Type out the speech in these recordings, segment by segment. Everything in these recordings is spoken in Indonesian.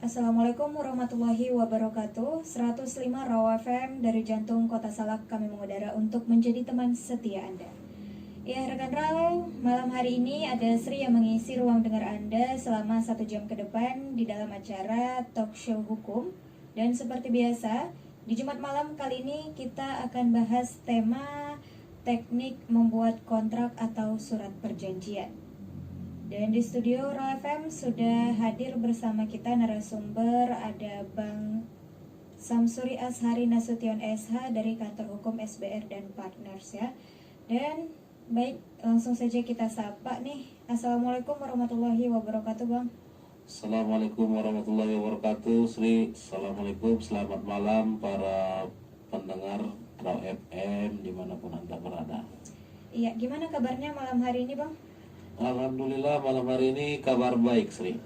Assalamualaikum warahmatullahi wabarakatuh. 105 Raw FM dari jantung Kota Salak, kami mengudara untuk menjadi teman setia Anda. Ya rekan Raw, malam hari ini ada Sri yang mengisi ruang dengar Anda selama 1 jam ke depan di dalam acara Talk Show Hukum. Dan seperti biasa, di Jumat malam kali ini kita akan bahas tema teknik membuat kontrak atau surat perjanjian. Dan di studio Raw FM sudah hadir bersama kita narasumber, ada Bang Samsuri Ashari Nasution SH dari Kantor Hukum SBR dan Partners ya. Dan baik, langsung saja kita sapa nih. Assalamualaikum warahmatullahi wabarakatuh Bang. Assalamualaikum warahmatullahi wabarakatuh Sri. Assalamualaikum, selamat malam para pendengar Raw FM dimanapun Anda berada. Iya, gimana kabarnya malam hari ini Bang? Alhamdulillah malam hari ini kabar baik Sri.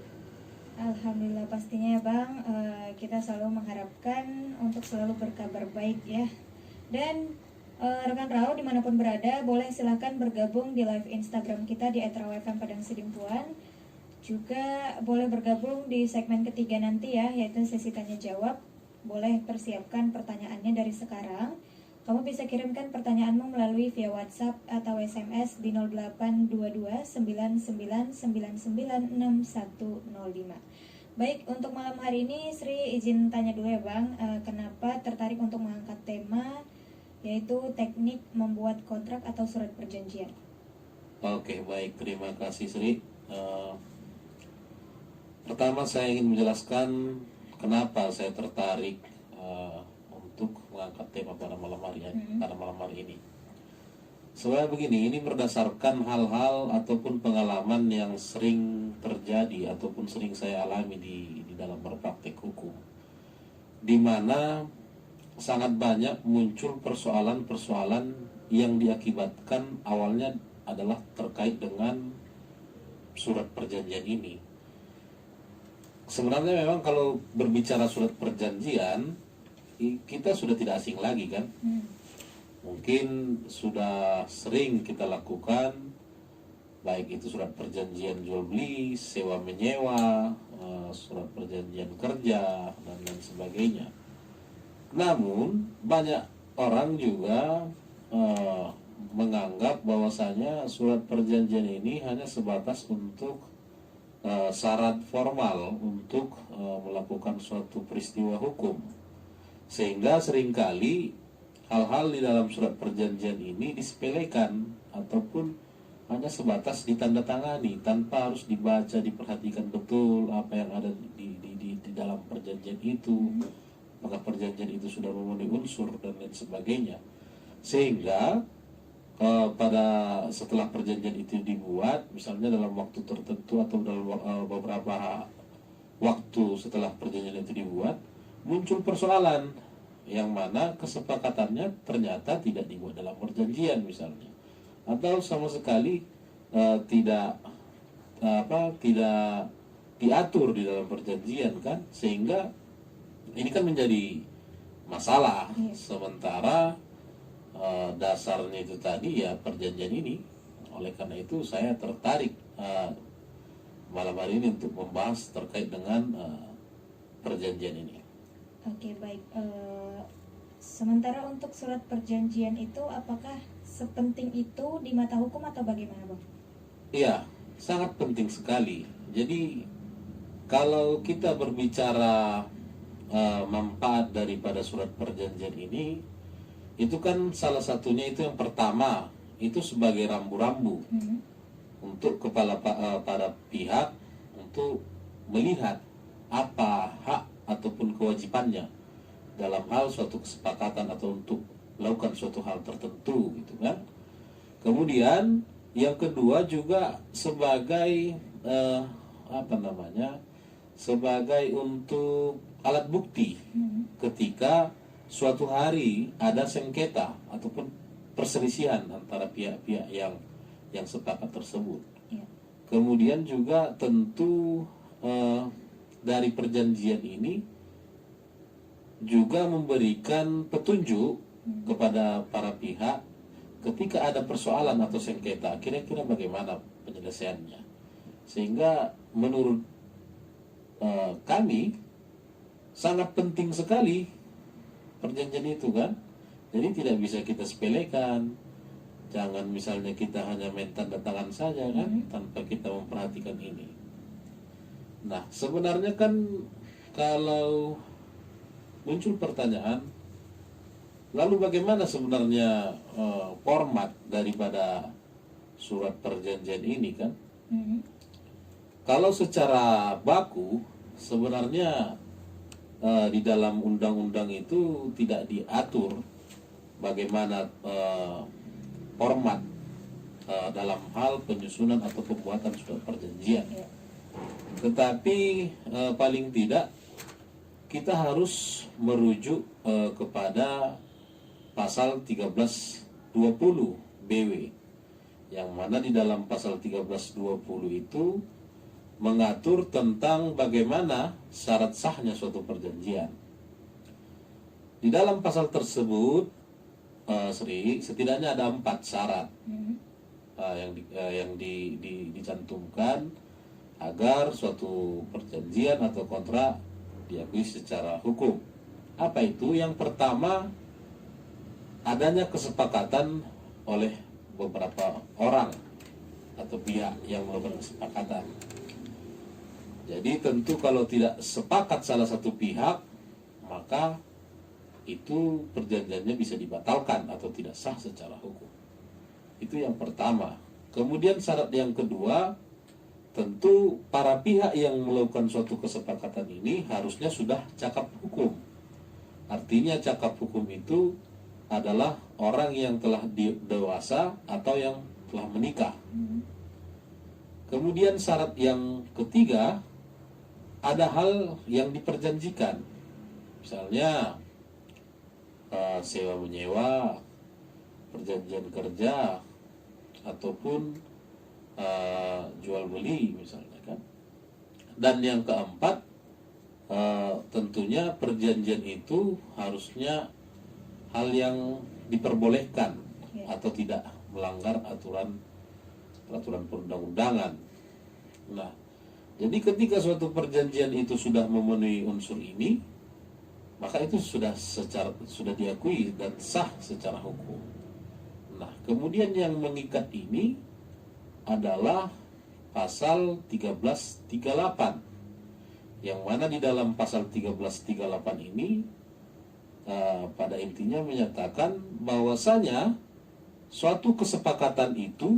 Alhamdulillah pastinya ya Bang. Kita selalu mengharapkan untuk selalu berkabar baik ya. Dan rekan Raw dimanapun berada boleh silahkan bergabung di live Instagram kita di @rawfm Padang Sidimpuan. Juga boleh bergabung di segmen ketiga nanti ya, yaitu sesi tanya jawab. Boleh persiapkan pertanyaannya dari sekarang. Kamu bisa kirimkan pertanyaanmu melalui via WhatsApp atau SMS di 082299996105. Baik, untuk malam hari ini Sri izin tanya dulu ya Bang, kenapa tertarik untuk mengangkat tema yaitu teknik membuat kontrak atau surat perjanjian? Oke, baik, terima kasih Sri. Pertama saya ingin menjelaskan kenapa saya tertarik untuk mengangkat tema pada malam hari ini. Sebenarnya begini, ini berdasarkan hal-hal ataupun pengalaman yang sering terjadi ataupun sering saya alami di dalam berpraktek hukum, di mana sangat banyak muncul persoalan-persoalan yang diakibatkan awalnya adalah terkait dengan surat perjanjian ini. Sebenarnya memang kalau berbicara surat perjanjian, kita sudah tidak asing lagi kan. Mungkin sudah sering kita lakukan, baik itu surat perjanjian jual beli, sewa menyewa, surat perjanjian kerja dan lain sebagainya. Namun banyak orang juga menganggap bahwasanya surat perjanjian ini hanya sebatas untuk syarat formal untuk melakukan suatu peristiwa hukum, sehingga seringkali hal-hal di dalam surat perjanjian ini disepelekan ataupun hanya sebatas ditandatangani tanpa harus dibaca, diperhatikan betul apa yang ada di dalam perjanjian itu, apakah perjanjian itu sudah memenuhi unsur dan lain sebagainya. Sehingga pada setelah perjanjian itu dibuat, misalnya dalam waktu tertentu atau dalam beberapa waktu setelah perjanjian itu dibuat, muncul persoalan yang mana kesepakatannya ternyata tidak dibuat dalam perjanjian misalnya, atau sama sekali tidak diatur di dalam perjanjian kan, sehingga ini kan menjadi masalah. Sementara dasarnya itu tadi ya perjanjian ini. Oleh karena itu saya tertarik malam hari ini untuk membahas terkait dengan perjanjian ini. Oke baik, sementara untuk surat perjanjian itu apakah sepenting itu di mata hukum atau bagaimana Bang? Iya, sangat penting sekali. Jadi kalau kita berbicara manfaat daripada surat perjanjian ini, itu kan salah satunya itu yang pertama itu sebagai rambu-rambu untuk para pihak untuk melihat apa hak ataupun kewajibannya dalam hal suatu kesepakatan atau untuk melakukan suatu hal tertentu gitu kan. Kemudian yang kedua juga sebagai sebagai untuk alat bukti ketika suatu hari ada sengketa ataupun perselisihan antara pihak-pihak yang sepakat tersebut. Kemudian juga tentu dari perjanjian ini juga memberikan petunjuk kepada para pihak ketika ada persoalan atau sengketa, kira-kira bagaimana penyelesaiannya. Sehingga menurut kami sangat penting sekali perjanjian itu kan. Jadi tidak bisa kita sepelekan. Jangan misalnya kita hanya main tanda tangan saja kan, tanpa kita memperhatikan ini. Nah, sebenarnya kan kalau muncul pertanyaan, lalu bagaimana sebenarnya format daripada surat perjanjian ini kan? Kalau secara baku sebenarnya di dalam undang-undang itu tidak diatur bagaimana format dalam hal penyusunan atau pembuatan surat perjanjian. Tetapi paling tidak kita harus merujuk kepada pasal 1320 BW, yang mana di dalam pasal 1320 itu mengatur tentang bagaimana syarat sahnya suatu perjanjian. Di dalam pasal tersebut, Sri, setidaknya ada 4 syarat yang dicantumkan agar suatu perjanjian atau kontrak diakui secara hukum. Apa itu? Yang pertama, adanya kesepakatan oleh beberapa orang atau pihak yang melakukan kesepakatan. Jadi tentu kalau tidak sepakat salah satu pihak, maka itu perjanjiannya bisa dibatalkan atau tidak sah secara hukum. Itu yang pertama. Kemudian syarat yang kedua, tentu para pihak yang melakukan suatu kesepakatan ini harusnya sudah cakap hukum. Artinya cakap hukum itu adalah orang yang telah dewasa atau yang telah menikah. Kemudian syarat yang ketiga, ada hal yang diperjanjikan. Misalnya sewa menyewa, perjanjian kerja, ataupun jual beli misalnya kan. Dan yang keempat, tentunya perjanjian itu harusnya hal yang diperbolehkan atau tidak melanggar peraturan perundang-undangan. Nah, jadi ketika suatu perjanjian itu sudah memenuhi unsur ini, maka itu sudah diakui dan sah secara hukum. Nah, kemudian yang mengikat ini adalah pasal 1338, yang mana di dalam pasal 1338 ini pada intinya menyatakan bahwasanya suatu kesepakatan itu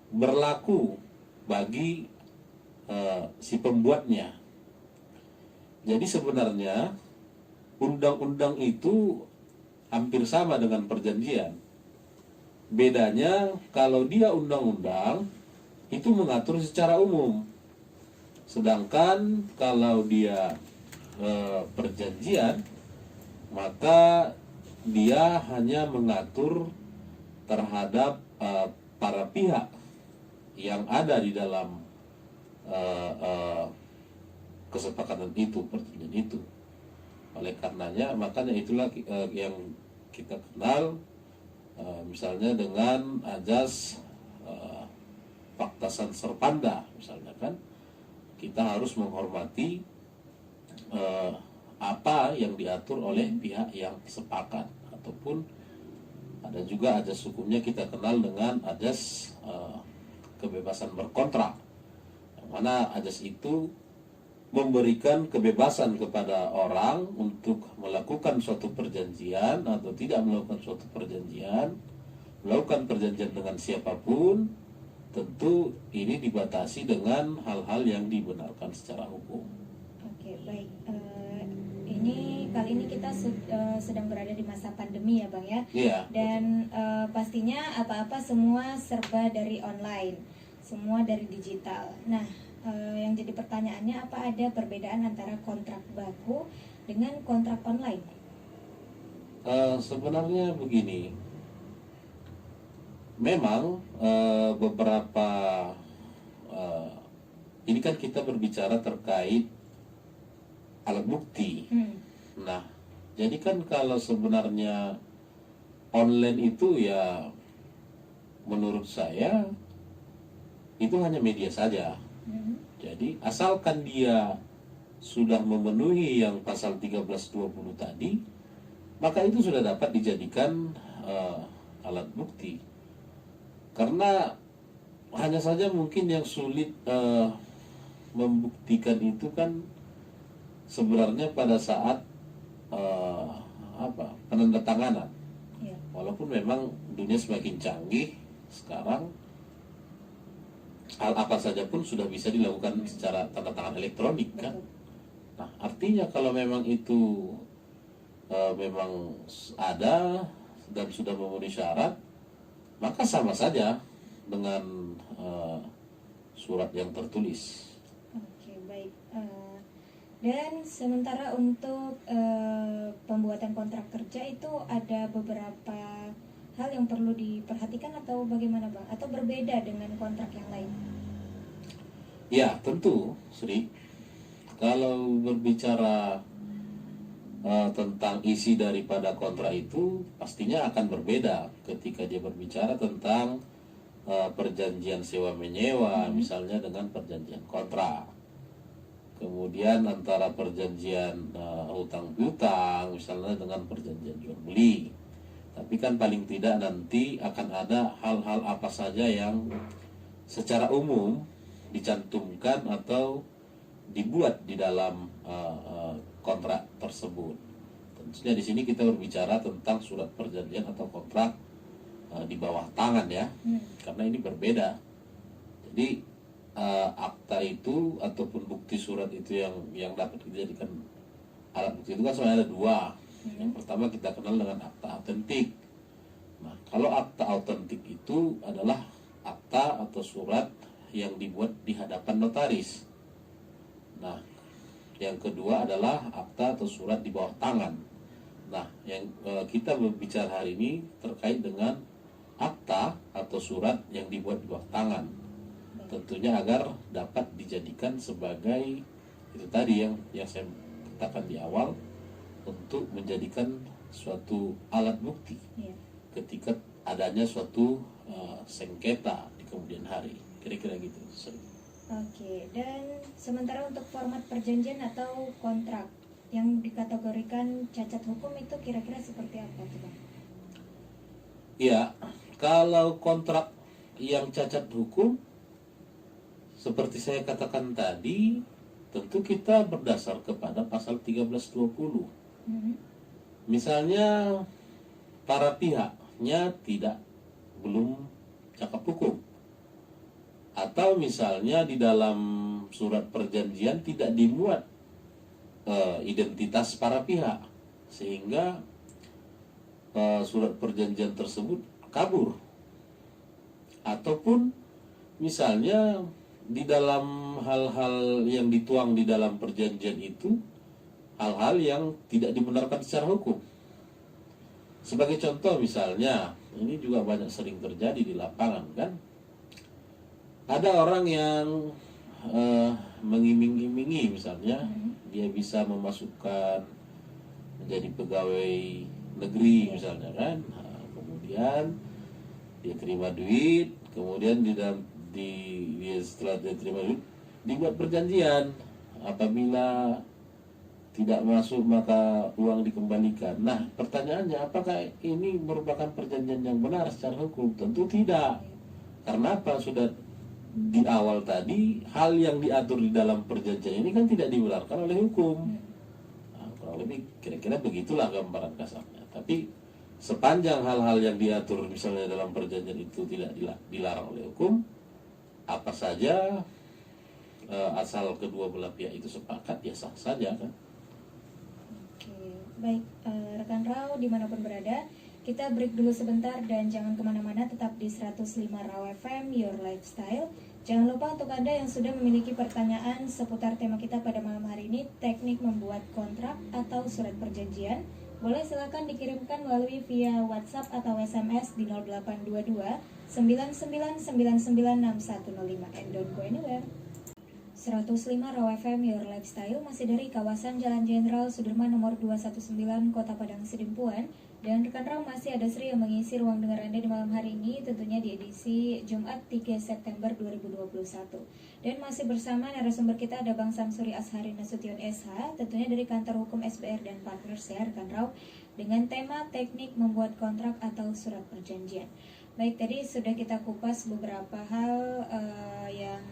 berlaku bagi si pembuatnya. Jadi sebenarnya undang-undang itu hampir sama dengan perjanjian. Bedanya kalau dia undang-undang itu mengatur secara umum, sedangkan kalau dia perjanjian maka dia hanya mengatur terhadap para pihak yang ada di dalam kesepakatan itu, perjanjian itu. Oleh karenanya, makanya itulah yang kita kenal misalnya dengan ajas fakta serpanda, misalnya kan, kita harus menghormati apa yang diatur oleh pihak yang sepakat, ataupun ada juga ajas hukumnya kita kenal dengan ajas kebebasan berkontrak, yang mana ajas itu memberikan kebebasan kepada orang untuk melakukan suatu perjanjian atau tidak melakukan suatu perjanjian, melakukan perjanjian dengan siapapun. Tentu ini dibatasi dengan hal-hal yang dibenarkan secara hukum. Oke, baik. Ini kali ini kita sedang berada di masa pandemi ya, Bang ya. Iya. Dan pastinya apa-apa semua serba dari online, semua dari digital. Nah, yang jadi pertanyaannya, apa ada perbedaan antara kontrak baku dengan kontrak online? Sebenarnya begini, memang beberapa ini kan kita berbicara terkait alat bukti. Nah, jadi kan kalau sebenarnya online itu ya menurut saya itu hanya media saja. Jadi asalkan dia sudah memenuhi yang pasal 1320 tadi, maka itu sudah dapat dijadikan alat bukti. Karena hanya saja mungkin yang sulit membuktikan itu kan sebenarnya pada saat penandatanganan. Ya. Walaupun memang dunia semakin canggih sekarang, hal apa saja pun sudah bisa dilakukan secara tanda tangan elektronik kan. Betul. Nah, artinya kalau memang itu memang ada dan sudah memenuhi syarat, maka sama saja dengan surat yang tertulis. Oke, baik. Dan sementara untuk pembuatan kontrak kerja itu ada beberapa hal yang perlu diperhatikan atau bagaimana Bang? Atau berbeda dengan kontrak yang lain? Ya, tentu, Sri. Kalau berbicara tentang isi daripada kontrak itu, pastinya akan berbeda ketika dia berbicara tentang perjanjian sewa menyewa, misalnya dengan perjanjian kontrak. Kemudian antara perjanjian hutang piutang, misalnya dengan perjanjian jual beli. Tapi kan paling tidak nanti akan ada hal-hal apa saja yang secara umum dicantumkan atau dibuat di dalam kontrak tersebut. Tentunya di sini kita berbicara tentang surat perjanjian atau kontrak di bawah tangan ya, karena ini berbeda. Jadi akta itu ataupun bukti surat itu yang dapat dijadikan alat bukti itu kan sebenarnya ada dua. Yang pertama kita kenal dengan akta autentik. Nah, kalau akta autentik itu adalah akta atau surat yang dibuat di hadapan notaris. Nah, yang kedua adalah akta atau surat di bawah tangan. Nah, yang kita berbicara hari ini terkait dengan akta atau surat yang dibuat di bawah tangan. Tentunya agar dapat dijadikan sebagai itu tadi yang saya katakan di awal, untuk menjadikan suatu alat bukti ketika adanya suatu sengketa di kemudian hari. Kira-kira gitu. Oke, dan sementara untuk format perjanjian atau kontrak yang dikategorikan cacat hukum itu kira-kira seperti apa tuh Bang? Ya, kalau kontrak yang cacat hukum seperti saya katakan tadi, tentu kita berdasar kepada pasal 1320. Misalnya para pihaknya belum cakap hukum, atau misalnya di dalam surat perjanjian tidak dimuat identitas para pihak, sehingga surat perjanjian tersebut kabur. Ataupun misalnya di dalam hal-hal yang dituang di dalam perjanjian itu hal-hal yang tidak dibenarkan secara hukum. Sebagai contoh misalnya, ini juga banyak sering terjadi di lapangan kan. Ada orang yang mengiming-imingi misalnya, dia bisa memasukkan menjadi pegawai negeri misalnya kan. Nah, kemudian dia terima duit, kemudian setelah dia terima duit dibuat perjanjian, apabila tidak masuk maka uang dikembalikan. Nah, pertanyaannya apakah ini merupakan perjanjian yang benar secara hukum? Tentu tidak. Karena apa? Sudah di awal tadi hal yang diatur di dalam perjanjian ini kan tidak dibenarkan oleh hukum. Nah, kurang lebih kira-kira begitulah gambaran kasarnya. Tapi sepanjang hal-hal yang diatur misalnya dalam perjanjian itu tidak dilarang oleh hukum, apa saja asal kedua belah pihak itu sepakat, ya sah saja kan. Baik, rekan Rau dimanapun berada, kita break dulu sebentar dan jangan kemana-mana, tetap di 105 Rau FM, Your Lifestyle. Jangan lupa untuk Anda yang sudah memiliki pertanyaan seputar tema kita pada malam hari ini, teknik membuat kontrak atau surat perjanjian, boleh silakan dikirimkan melalui via WhatsApp atau SMS di 0822 99996105 and don't go anywhere. 105 Raw FM Your Lifestyle, masih dari kawasan Jalan Jenderal Sudirman nomor 219 Kota Padang Sidempuan. Dan rekan Raw, masih ada Sri yang mengisi ruang dengar Anda di malam hari ini, tentunya di edisi Jumat 3 September 2021. Dan masih bersama narasumber kita ada Bang Samsuri Ashari Nasution SH, tentunya dari Kantor Hukum SBR dan Partners ya rekan Raw, dengan tema teknik membuat kontrak atau surat perjanjian. Baik, tadi sudah kita kupas beberapa hal yang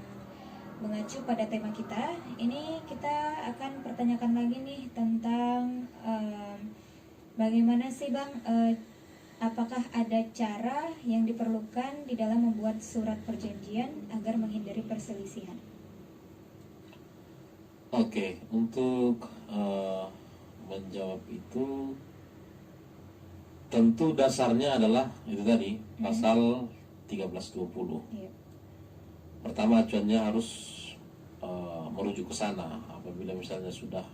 mengacu pada tema kita. Ini kita akan pertanyakan lagi nih tentang bagaimana sih Bang, apakah ada cara yang diperlukan di dalam membuat surat perjanjian agar menghindari perselisihan? Oke, untuk menjawab itu tentu dasarnya adalah itu tadi pasal 1320. Iya. Pertama, acuannya harus merujuk ke sana. Apabila misalnya sudah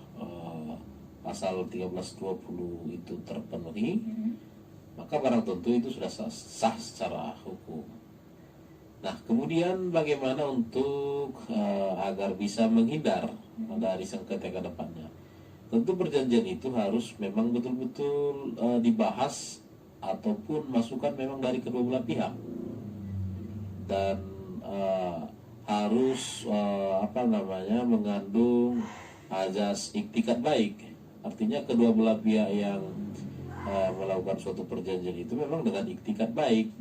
pasal 1320 itu terpenuhi, maka barang tentu itu sudah sah secara hukum. Nah, kemudian bagaimana untuk agar bisa menghindar dari sengketa ke depannya? Tentu perjanjian itu harus memang betul-betul dibahas ataupun masukan memang dari kedua belah pihak, dan harus mengandung azas iktikat baik. Artinya kedua belah pihak yang melakukan suatu perjanjian itu memang dengan iktikat baik,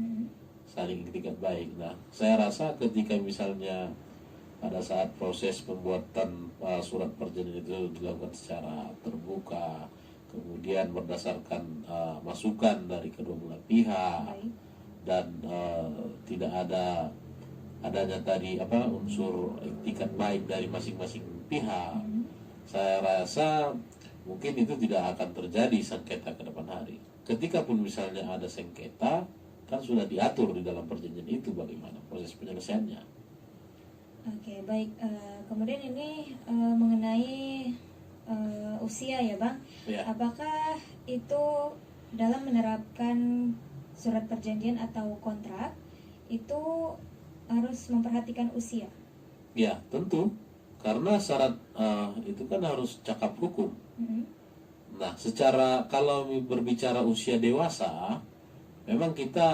saling iktikat baik. Nah, saya rasa ketika misalnya pada saat proses pembuatan surat perjanjian itu dilakukan secara terbuka, kemudian berdasarkan masukan dari kedua belah pihak, dan tidak adanya tadi unsur etikat baik dari masing-masing pihak, saya rasa mungkin itu tidak akan terjadi sengketa ke depan hari. Ketika pun misalnya ada sengketa, kan sudah diatur di dalam perjanjian itu bagaimana proses penyelesaiannya. Oke, baik. Kemudian ini mengenai usia ya Bang, Ya. apakah itu dalam menerapkan surat perjanjian atau kontrak itu harus memperhatikan usia? Ya, tentu. Karena syarat itu kan harus cakap hukum. Nah, secara kalau berbicara usia dewasa, memang kita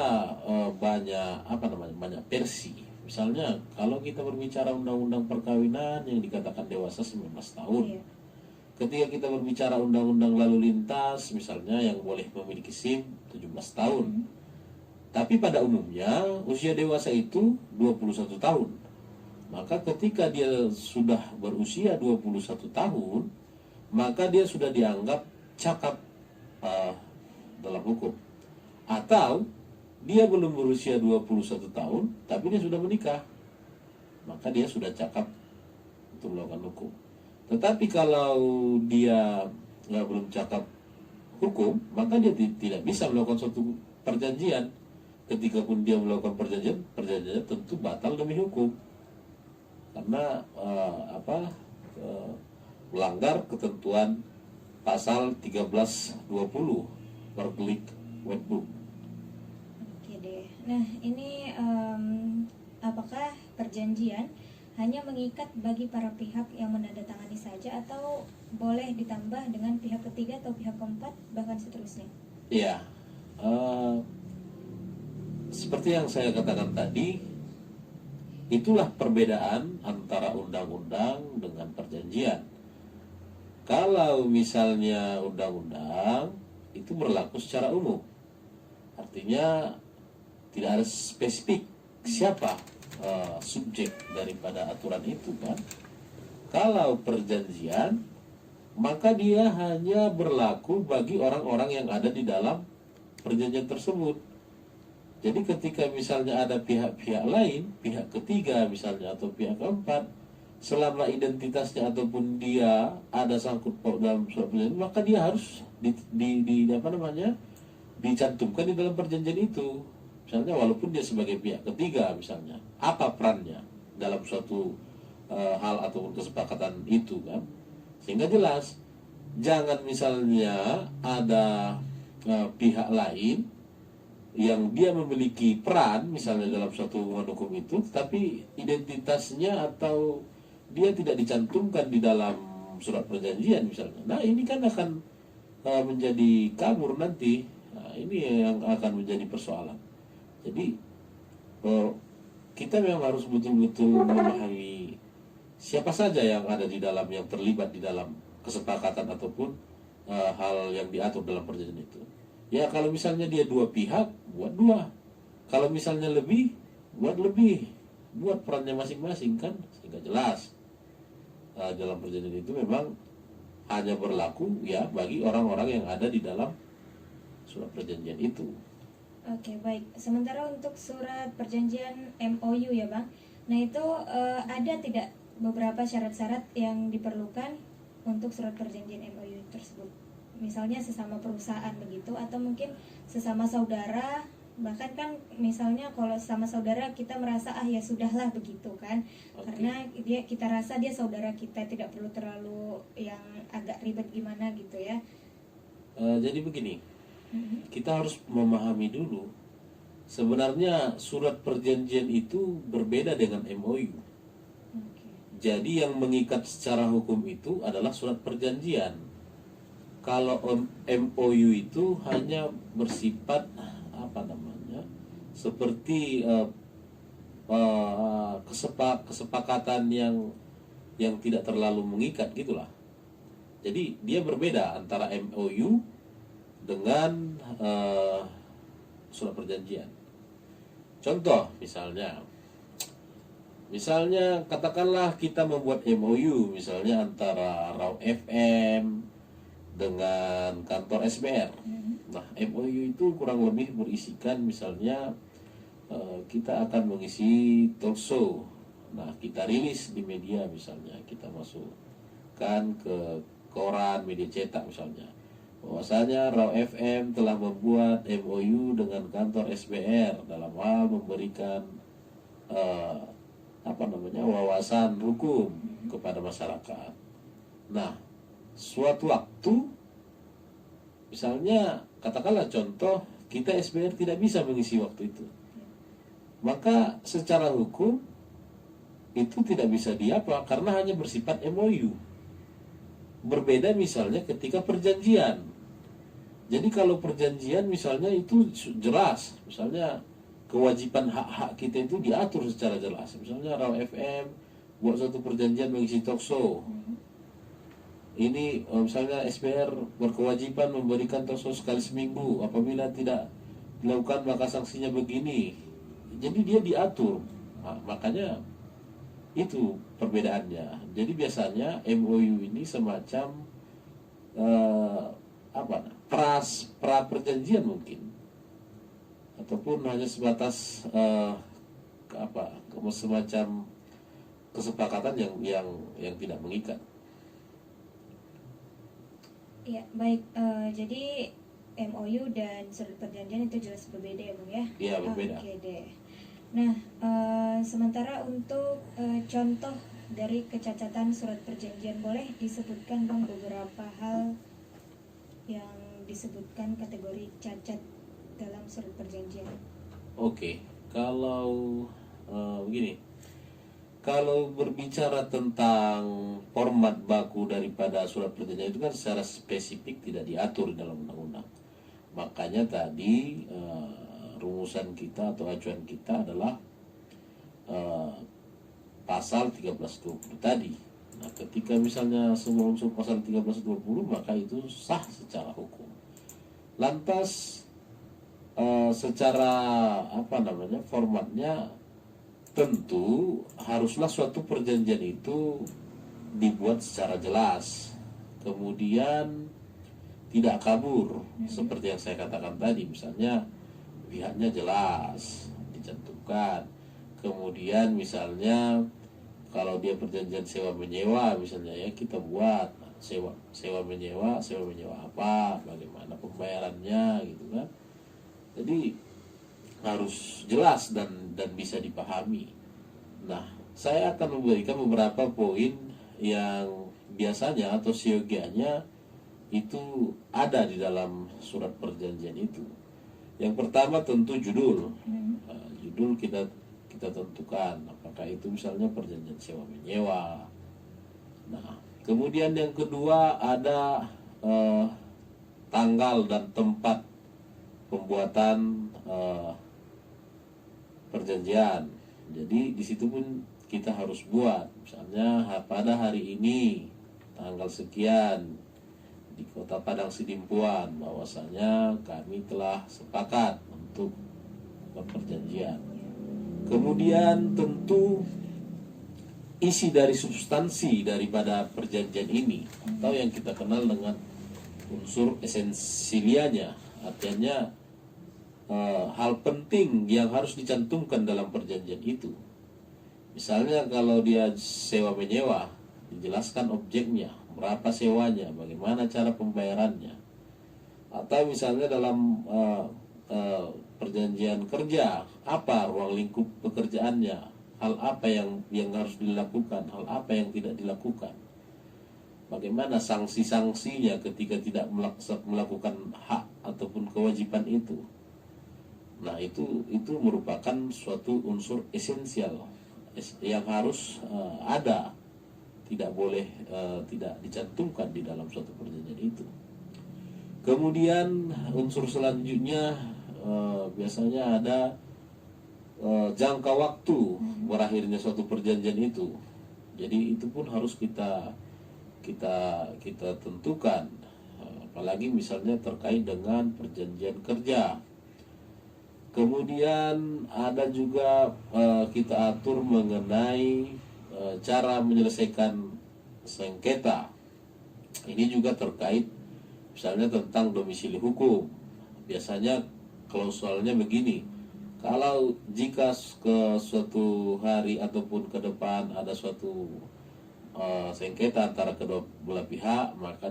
banyak versi. Misalnya kalau kita berbicara undang-undang perkawinan yang dikatakan dewasa 19 tahun. Iya. Ketika kita berbicara undang-undang lalu lintas, misalnya yang boleh memiliki SIM 17 tahun. Tapi pada umumnya usia dewasa itu 21 tahun. Maka ketika dia sudah berusia 21 tahun, maka dia sudah dianggap cakap dalam hukum. Atau dia belum berusia 21 tahun, tapi dia sudah menikah, maka dia sudah cakap untuk melakukan hukum. Tetapi kalau dia belum cakap hukum, maka dia tidak bisa melakukan suatu perjanjian. Ketika pun dia melakukan perjanjiannya tentu batal demi hukum, karena melanggar ketentuan pasal 1320 Berdelik Wetbook. Oke deh. Nah, ini apakah perjanjian hanya mengikat bagi para pihak yang menandatangani saja atau boleh ditambah dengan pihak ketiga atau pihak keempat bahkan seterusnya? Iya, seperti yang saya katakan tadi, itulah perbedaan antara undang-undang dengan perjanjian. Kalau misalnya undang-undang itu berlaku secara umum, artinya tidak ada spesifik siapa subjek daripada aturan itu kan. Kalau perjanjian, maka dia hanya berlaku bagi orang-orang yang ada di dalam perjanjian tersebut. Jadi ketika misalnya ada pihak-pihak lain, pihak ketiga misalnya atau pihak keempat, selama identitasnya ataupun dia ada sangkut paut dalam surat perjanjian, maka dia harus dicantumkan di dalam perjanjian itu. Misalnya walaupun dia sebagai pihak ketiga misalnya, apa perannya dalam suatu hal ataupun kesepakatan itu kan, sehingga jelas. Jangan misalnya ada pihak lain yang dia memiliki peran misalnya dalam suatu hubungan hukum itu, tapi identitasnya atau dia tidak dicantumkan di dalam surat perjanjian misalnya. Nah, ini kan akan menjadi kabur nanti. Nah, ini yang akan menjadi persoalan. Jadi kita memang harus betul-betul memahami siapa saja yang ada di dalam, yang terlibat di dalam kesepakatan ataupun hal yang diatur dalam perjanjian itu. Ya, kalau misalnya dia dua pihak, buat dua. Kalau misalnya lebih, buat lebih. Buat perannya masing-masing kan, sehingga jelas. Dalam perjanjian itu memang hanya berlaku ya bagi orang-orang yang ada di dalam surat perjanjian itu. Oke, baik. Sementara untuk surat perjanjian MOU ya Bang, nah itu ada tidak beberapa syarat-syarat yang diperlukan untuk surat perjanjian MOU tersebut? Misalnya sesama perusahaan begitu, atau mungkin sesama saudara. Bahkan kan misalnya kalau sama saudara kita merasa ya sudahlah begitu kan. Oke. Karena kita rasa dia saudara kita, tidak perlu terlalu yang agak ribet gimana gitu ya. Jadi begini, kita harus memahami dulu sebenarnya surat perjanjian itu berbeda dengan MOU. Oke. Jadi yang mengikat secara hukum itu adalah surat perjanjian. Kalau MOU itu hanya bersifat seperti kesepakatan yang tidak terlalu mengikat gitulah. Jadi dia berbeda antara MOU dengan surat perjanjian. Contoh misalnya katakanlah kita membuat MOU misalnya antara RAW FM dengan kantor SBR. Nah, MOU itu kurang lebih berisikan misalnya kita akan mengisi talk show. Nah, kita rilis di media misalnya, kita masukkan ke koran, media cetak misalnya. Bahwasanya RAW FM telah membuat MOU dengan kantor SBR dalam hal memberikan wawasan hukum kepada masyarakat. Nah, suatu waktu misalnya katakanlah contoh kita SBR tidak bisa mengisi waktu itu, maka secara hukum itu tidak bisa diapa karena hanya bersifat MOU. Berbeda misalnya ketika perjanjian. Jadi kalau perjanjian misalnya itu jelas, misalnya kewajiban hak-hak kita itu diatur secara jelas. Misalnya RAW FM buat suatu perjanjian mengisi talk show. Ini misalnya SBR berkewajiban memberikan talk show sekali seminggu. Apabila tidak dilakukan maka sanksinya begini. Jadi dia diatur. Nah, makanya itu perbedaannya. Jadi biasanya MOU ini semacam pra perjanjian mungkin, ataupun hanya sebatas semacam kesepakatan yang tidak mengikat. Ya, baik. Jadi MOU dan surat perjanjian itu jelas berbeda ya Bang ya? Iya, berbeda. Oke deh. Nah, sementara untuk contoh dari kecacatan surat perjanjian, boleh disebutkan Bang beberapa hal yang disebutkan kategori cacat dalam surat perjanjian? Oke, kalau begini, kalau berbicara tentang format baku daripada surat perjanjian itu kan secara spesifik tidak diatur dalam undang-undang. Makanya tadi rumusan kita atau acuan kita adalah pasal 1320 tadi. Nah, ketika misalnya semua unsur pasal 1320 maka itu sah secara hukum. Lantas secara formatnya tentu haruslah suatu perjanjian itu dibuat secara jelas, kemudian tidak kabur seperti yang saya katakan tadi. Misalnya pihaknya jelas dicantumkan, kemudian misalnya kalau dia perjanjian sewa menyewa misalnya ya kita buat sewa menyewa apa, bagaimana pembayarannya gitu kan. Jadi harus jelas dan bisa dipahami. Nah, saya akan memberikan beberapa poin yang biasanya atau siogianya itu ada di dalam surat perjanjian itu. Yang pertama tentu judul. Judul kita tentukan apakah itu misalnya perjanjian sewa menyewa Nah, kemudian yang kedua ada tanggal dan tempat pembuatan perjanjian. Jadi di situ pun kita harus buat, misalnya pada hari ini tanggal sekian di Kota Padang Sidimpuan bahwasanya kami telah sepakat untuk perjanjian. Kemudian tentu isi dari substansi daripada perjanjian ini atau yang kita kenal dengan unsur esensilianya, artinya hal penting yang harus dicantumkan dalam perjanjian itu. Misalnya kalau dia sewa menyewa, dijelaskan objeknya, berapa sewanya, bagaimana cara pembayarannya. Atau misalnya dalam perjanjian kerja, apa ruang lingkup pekerjaannya, hal apa yang harus dilakukan, hal apa yang tidak dilakukan. Bagaimana sanksi-sanksinya ketika tidak melakukan hak ataupun kewajiban itu. Nah, itu merupakan suatu unsur esensial yang harus ada, tidak boleh tidak dicantumkan di dalam suatu perjanjian itu. Kemudian unsur selanjutnya biasanya ada jangka waktu berakhirnya suatu perjanjian itu. Jadi itu pun harus kita tentukan, apalagi misalnya terkait dengan perjanjian kerja. Kemudian ada juga kita atur mengenai cara menyelesaikan sengketa. Ini juga terkait misalnya tentang domisili hukum. Biasanya klausulnya begini, kalau jika ke suatu hari ataupun ke depan ada suatu sengketa antara kedua belah pihak, maka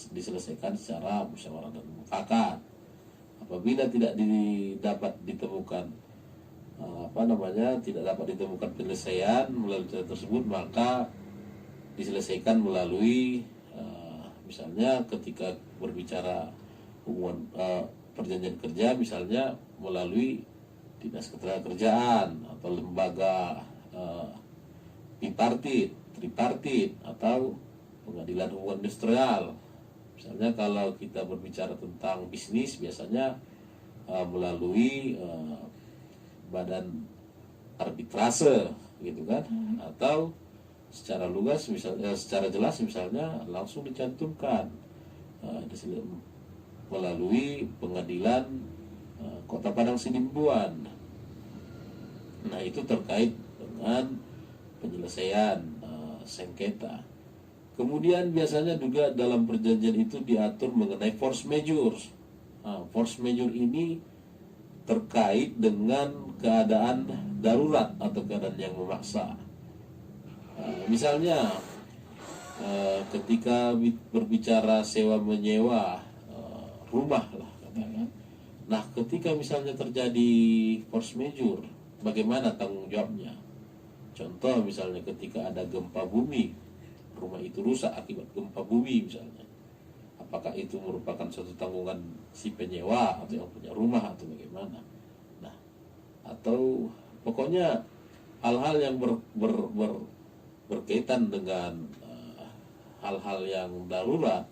diselesaikan secara musyawarah dan mufakat. Apabila tidak dapat ditemukan tidak dapat ditemukan penyelesaian melalui cara tersebut, maka diselesaikan melalui misalnya ketika berbicara hubungan perjanjian kerja, misalnya melalui dinas ketenagakerjaan atau lembaga bipartit, tripartit, atau pengadilan hubungan industrial. Misalnya kalau kita berbicara tentang bisnis, biasanya melalui badan arbitrase, gitu kan? Atau secara lugas, misalnya secara jelas, misalnya langsung dicantumkan melalui pengadilan Kota Padang Sidimpuan. Nah, itu terkait dengan penyelesaian sengketa. Kemudian biasanya juga dalam perjanjian itu diatur mengenai force majeure. Force majeure ini terkait dengan keadaan darurat atau keadaan yang memaksa. Misalnya ketika berbicara sewa menyewa rumah lah katakan. Nah, ketika misalnya terjadi force majeure, bagaimana tanggung jawabnya? Contoh misalnya ketika ada gempa bumi, rumah itu rusak akibat gempa bumi misalnya, apakah itu merupakan suatu tanggungan si penyewa atau yang punya rumah atau bagaimana? Nah, atau pokoknya hal-hal yang berkaitan dengan hal-hal yang darurat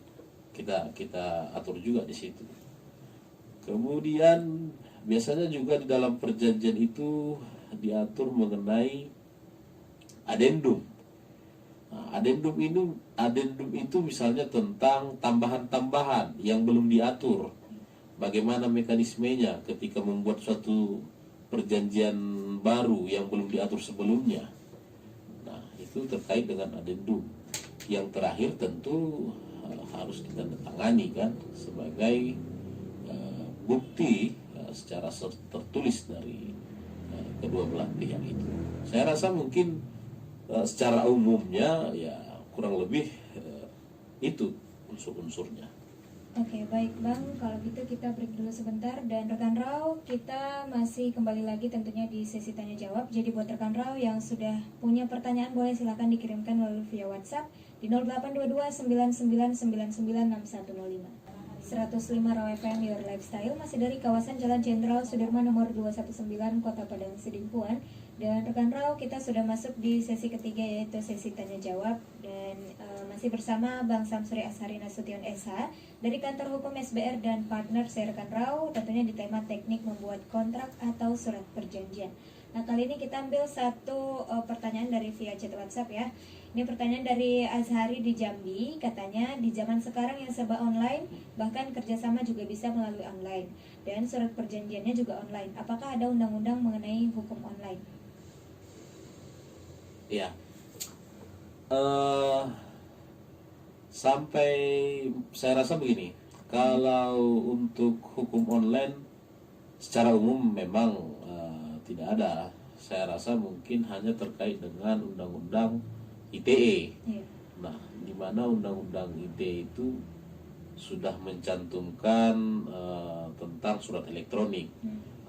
kita atur juga di situ. Kemudian biasanya juga di dalam perjanjian itu diatur mengenai adendum. Nah, adendum itu misalnya tentang tambahan-tambahan yang belum diatur. Bagaimana mekanismenya ketika membuat suatu perjanjian baru yang belum diatur sebelumnya. Nah, itu terkait dengan adendum. Yang terakhir tentu harus ditandatangani kan sebagai bukti secara tertulis dari kedua belah pihak itu. Saya rasa mungkin secara umumnya ya kurang lebih itu unsur-unsurnya. Oke, baik Bang, kalau gitu kita break dulu sebentar. Dan rekan Rau, kita masih kembali lagi tentunya di sesi tanya jawab. Jadi buat rekan Rau yang sudah punya pertanyaan, boleh silakan dikirimkan melalui via WhatsApp di 082299996105. 105 Raw FM Your Lifestyle masih dari kawasan Jalan Jenderal Sudirman nomor 219 Kota Padang Sidimpuan. Dan rekan Rau, kita sudah masuk di sesi ketiga, yaitu sesi tanya jawab. Dan masih bersama Bang Samsuri Ashari Nasution SH dari Kantor Hukum SBR dan partner saya rekan Rau, tentunya di tema teknik membuat kontrak atau surat perjanjian. Nah, kali ini kita ambil satu pertanyaan dari via chat WhatsApp ya. Ini pertanyaan dari Azhari di Jambi, katanya di zaman sekarang yang serba online, bahkan kerjasama juga bisa melalui online, dan surat perjanjiannya juga online. Apakah ada undang-undang mengenai hukum online? Ya, sampai saya rasa begini, kalau untuk hukum online secara umum memang tidak ada. Saya rasa mungkin hanya terkait dengan undang-undang ITE. Iya. Nah, di mana undang-undang ITE itu sudah mencantumkan tentang surat elektronik,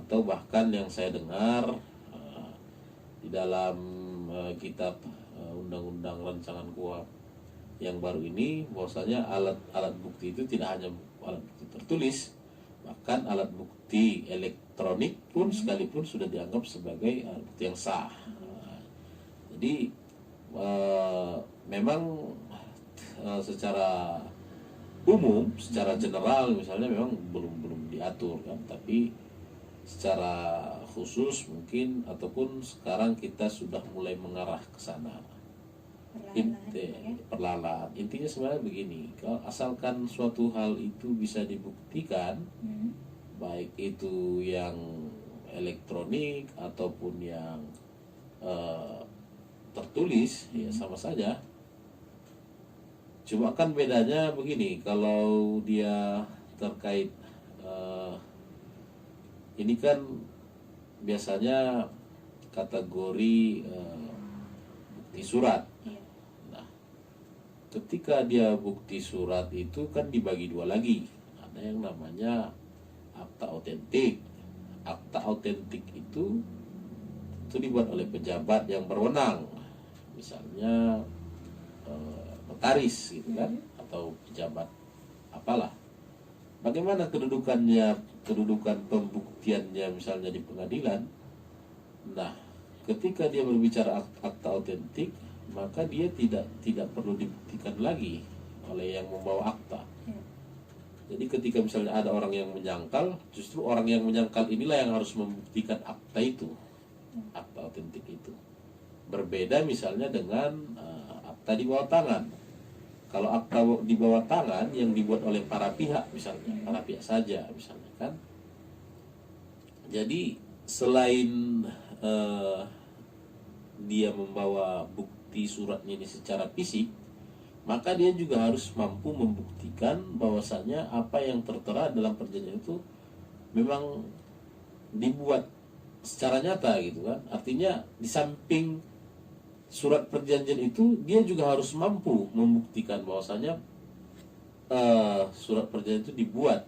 atau bahkan yang saya dengar di dalam kitab undang-undang rancangan KUHP yang baru ini, bahwasanya alat bukti itu tidak hanya alat bukti tertulis, bahkan alat bukti elektronik pun sekalipun sudah dianggap sebagai alat bukti yang sah. Jadi memang secara umum, secara general misalnya memang belum diatur kan, tapi secara khusus mungkin ataupun sekarang kita sudah mulai mengarah ke sana. Perlahan. Intinya sebenarnya begini, kalau asalkan suatu hal itu bisa dibuktikan, baik itu yang elektronik ataupun yang tertulis, ya sama saja. Cuma kan bedanya begini, kalau dia terkait ini kan biasanya kategori bukti surat. Nah, ketika dia bukti surat itu kan dibagi dua lagi. Ada yang namanya akta autentik. Akta autentik itu dibuat oleh pejabat yang berwenang, misalnya notaris gitu kan, atau pejabat apalah. Bagaimana kedudukan pembuktiannya misalnya di pengadilan. Nah, ketika dia berbicara akta autentik, maka dia tidak perlu dibuktikan lagi oleh yang membawa akta. Jadi ketika misalnya ada orang yang menyangkal, justru orang yang menyangkal inilah yang harus membuktikan akta itu, akta autentik itu. Berbeda misalnya dengan akta di bawah tangan. Kalau akta di bawah tangan yang dibuat oleh para pihak misalnya, para pihak saja misalnya kan. Jadi selain dia membawa bukti suratnya ini secara fisik, maka dia juga harus mampu membuktikan bahwasanya apa yang tertera dalam perjanjian itu memang dibuat secara nyata gitu kan. Artinya di samping surat perjanjian itu, dia juga harus mampu membuktikan bahwasanya surat perjanjian itu dibuat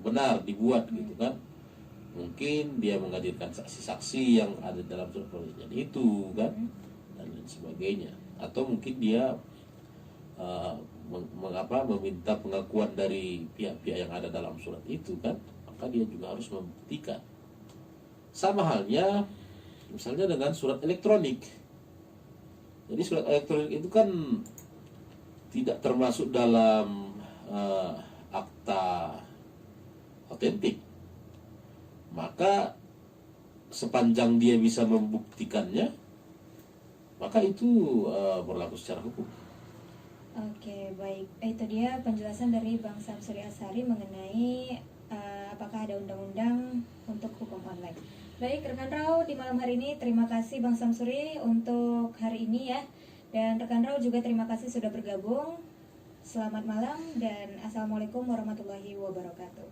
benar, dibuat gitu kan. Mungkin dia menghadirkan saksi-saksi yang ada dalam surat perjanjian itu kan, dan lain sebagainya. Atau mungkin dia meminta pengakuan dari pihak-pihak yang ada dalam surat itu kan, maka dia juga harus membuktikan. Sama halnya misalnya dengan surat elektronik. Jadi surat elektronik itu kan tidak termasuk dalam akta autentik. Maka sepanjang dia bisa membuktikannya, maka itu berlaku secara hukum. Oke, baik. Itu dia penjelasan dari Bang Samsuri Ashari mengenai apakah ada undang-undang untuk hukum online. Baik, rekan Rau, di malam hari ini terima kasih Bang Samsuri untuk hari ini ya. Dan rekan Rau juga terima kasih sudah bergabung. Selamat malam dan Assalamualaikum warahmatullahi wabarakatuh.